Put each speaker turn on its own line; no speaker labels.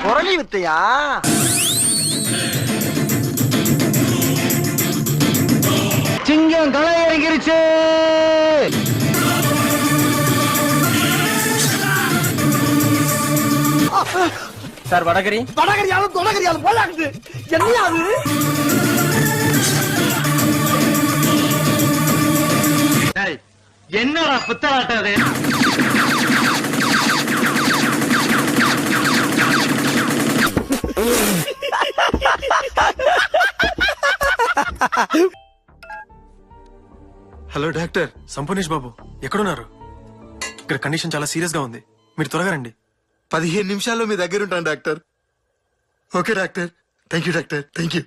குரலி வித்தையா? சிங்கம் களை இறங்கிருச்சு.
சார் வடகரி
வடகரியாலும் தொடகரியாலும் போலாக்குது. என்னையா அது?
என்னடா புத்தலாட்டம் அது?
హలో డాక్టర్, సంపూర్ణేష్ బాబు ఎక్కడున్నారు? ఇక్కడ కండిషన్ చాలా సీరియస్ గా ఉంది, మీరు త్వరగా రండి.
15 నిమిషాల్లో మీ దగ్గర ఉంటాను doctor. Okay doctor, thank you doctor, thank you.